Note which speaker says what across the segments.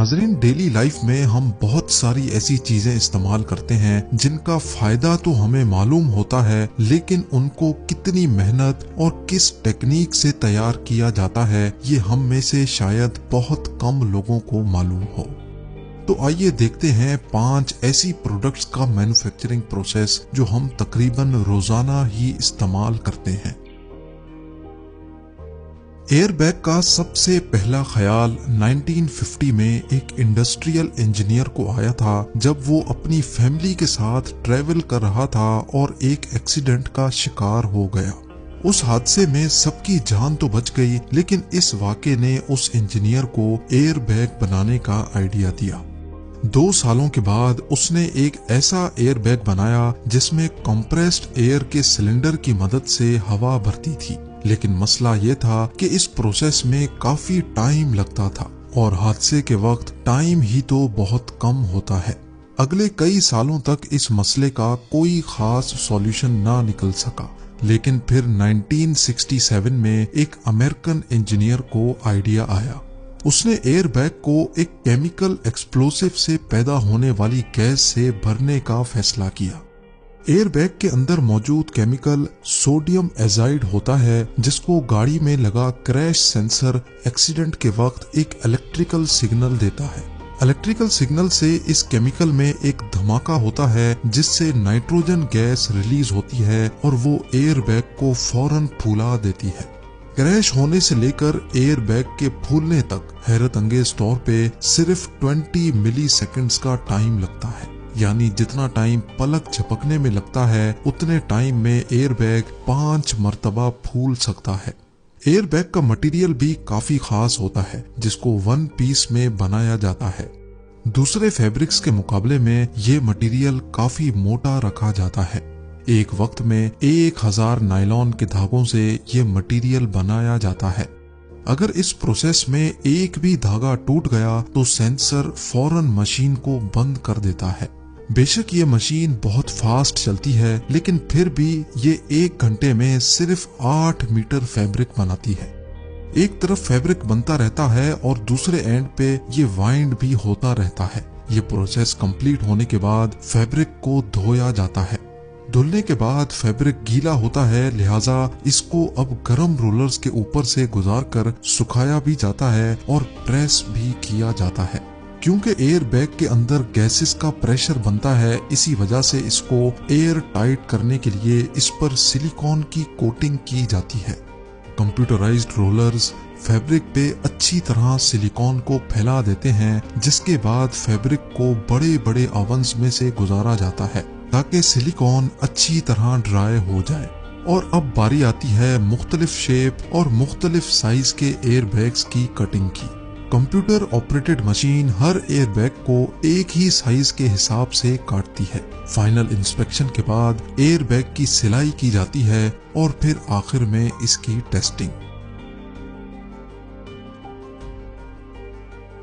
Speaker 1: नाज़रीन, daily life में हम बहुत सारी ऐसी चीजें इस्तेमाल करते हैं जिनका फायदा तो हमें मालूम होता है, लेकिन उनको कितनी मेहनत और किस टेक्निक से तैयार किया जाता है ये हम में से शायद बहुत कम लोगों को मालूम हो। तो आइए देखते हैं 5 ऐसी प्रोडक्ट्स का मैन्युफैक्चरिंग प्रोसेस जो हम तकरीबन रोजाना ही इस्तेमाल करते हैं। एयरबैग का सबसे पहला ख्याल 1950 में एक इंडस्ट्रियल इंजीनियर को आया था, जब वो अपनी फैमिली के साथ ट्रैवल कर रहा था और एक एक्सीडेंट का शिकार हो गया। उस हादसे में सबकी जान तो बच गई, लेकिन इस वाक़े ने उस इंजीनियर को एयरबैग बनाने का आइडिया दिया। 2 सालों के बाद उसने एक ऐसा एयरबैग बनाया जिसमें कंप्रेस्ड एयर के सिलेंडर की मदद से हवा भरती थी, लेकिन मसला ये था कि इस प्रोसेस में काफी टाइम लगता था और हादसे के वक्त टाइम ही तो बहुत कम होता है। अगले कई सालों तक इस मसले का कोई खास सॉल्यूशन ना निकल सका, लेकिन फिर 1967 में एक अमेरिकन इंजीनियर को आइडिया आया। उसने एयरबैग को एक केमिकल एक्सप्लोसिव से पैदा होने वाली गैस से भरने का फैसला किया। एयरबैग के अंदर मौजूद केमिकल सोडियम एजाइड होता है, जिसको गाड़ी में लगा क्रैश सेंसर एक्सीडेंट के वक्त एक इलेक्ट्रिकल सिग्नल देता है। इलेक्ट्रिकल सिग्नल से इस केमिकल में एक धमाका होता है, जिससे नाइट्रोजन गैस रिलीज होती है और वो एयरबैग को फौरन फूला देती है। क्रैश होने से लेकर एयरबैग के फूलने तक हैरत अंगेज तौर पे सिर्फ 20 मिली सेकेंड्स का टाइम लगता है, यानी जितना टाइम पलक झपकने में लगता है उतने टाइम में एयरबैग 5 मर्तबा फूल सकता है। एयरबैग का मटेरियल भी काफी खास होता है, जिसको 1 पीस में बनाया जाता है। दूसरे फैब्रिक्स के मुकाबले में ये मटेरियल काफी मोटा रखा जाता है। एक वक्त में 1000 नायलॉन के धागों से ये मटेरियल बनाया जाता है। अगर इस प्रोसेस में एक भी धागा टूट गया तो सेंसर फौरन मशीन को बंद कर देता है। बेशक ये मशीन बहुत फास्ट चलती है, लेकिन फिर भी ये 1 घंटे में सिर्फ 8 मीटर फैब्रिक बनाती है। एक तरफ फैब्रिक बनता रहता है और दूसरे एंड पे ये वाइंड भी होता रहता है। ये प्रोसेस कंप्लीट होने के बाद फैब्रिक को धोया जाता है। धुलने के बाद फैब्रिक गीला होता है, लिहाजा इसको अब गर्म रोलर्स के ऊपर से गुजारकर सुखाया भी जाता है और प्रेस भी किया जाता है। क्योंकि एयरबैग के अंदर गैसेस का प्रेशर बनता है, इसी वजह से इसको एयर टाइट करने के लिए इस पर सिलिकॉन की कोटिंग की जाती है। कंप्यूटराइज्ड रोलर्स फैब्रिक पे अच्छी तरह सिलिकॉन को फैला देते हैं, जिसके बाद फैब्रिक को बड़े बड़े ओवन्स में से गुजारा जाता है ताकि सिलिकॉन अच्छी तरह ड्राई हो जाए। और अब बारी आती है मुख्तलिफ शेप और मुख्तलिफ साइज के एयरबैग्स की कटिंग की। कंप्यूटर ऑपरेटेड मशीन हर एयरबैग को एक ही साइज के हिसाब से काटती है। फाइनल इंस्पेक्शन के बाद एयरबैग की सिलाई की जाती है और फिर आखिर में इसकी टेस्टिंग।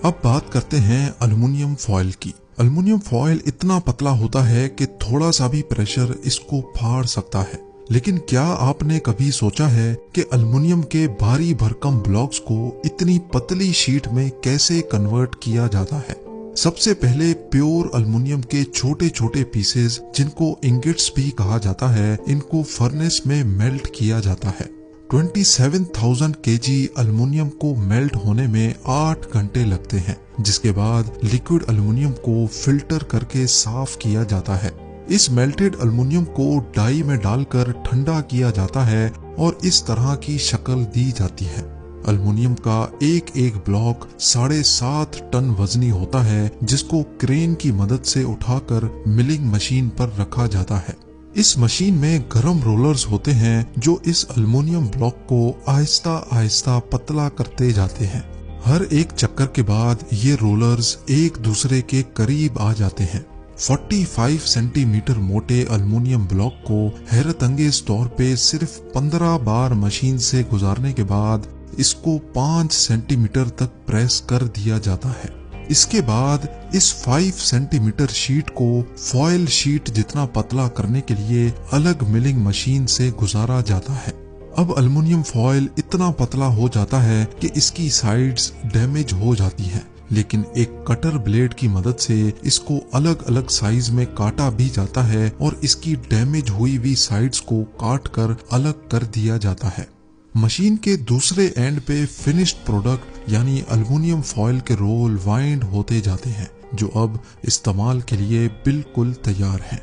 Speaker 1: अब बात करते हैं एल्युमिनियम फॉयल की। एल्युमिनियम फॉयल इतना पतला होता है कि थोड़ा सा भी प्रेशर इसको फाड़ सकता है, लेकिन क्या आपने कभी सोचा है कि एल्युमिनियम के भारी भरकम ब्लॉक्स को इतनी पतली शीट में कैसे कन्वर्ट किया जाता है? सबसे पहले प्योर एल्युमिनियम के छोटे छोटे पीसेस, जिनको इंगेट्स भी कहा जाता है, इनको फर्नेस में मेल्ट किया जाता है। 27,000 kg एल्युमिनियम को मेल्ट होने में 8 घंटे लगते हैं, जिसके बाद लिक्विड एल्युमिनियम को फिल्टर करके साफ किया जाता है। इस मेल्टेड एल्युमिनियम को डाई में डालकर ठंडा किया जाता है और इस तरह की शक्ल दी जाती है। एल्युमिनियम का एक एक ब्लॉक 7.5 टन वजनी होता है, जिसको क्रेन की मदद से उठाकर मिलिंग मशीन पर रखा जाता है। इस मशीन में गर्म रोलर्स होते हैं जो इस एल्युमिनियम ब्लॉक को आहिस्ता आहिस्ता पतला करते जाते हैं। हर एक चक्कर के बाद ये रोलर्स एक दूसरे के करीब आ जाते हैं। 45 सेंटीमीटर मोटे एल्युमिनियम ब्लॉक को हैरत अंगेज तौर पे सिर्फ 15 बार मशीन से गुजारने के बाद इसको 5 सेंटीमीटर तक प्रेस कर दिया जाता है। इसके बाद इस 5 सेंटीमीटर शीट को फॉयल शीट जितना पतला करने के लिए अलग मिलिंग मशीन से गुजारा जाता है। अब एल्युमिनियम फॉयल इतना पतला हो जाता है कि इसकी साइड्स डैमेज हो जाती हैं, लेकिन एक कटर ब्लेड की मदद से इसको अलग अलग साइज में काटा भी जाता है और इसकी डैमेज हुई हुई साइड्स को काट कर अलग कर दिया जाता है। मशीन के दूसरे एंड पे फिनिश्ड प्रोडक्ट यानी अल्युमिनियम फॉयल के रोल वाइंड होते जाते हैं, जो अब इस्तेमाल के लिए बिल्कुल तैयार हैं।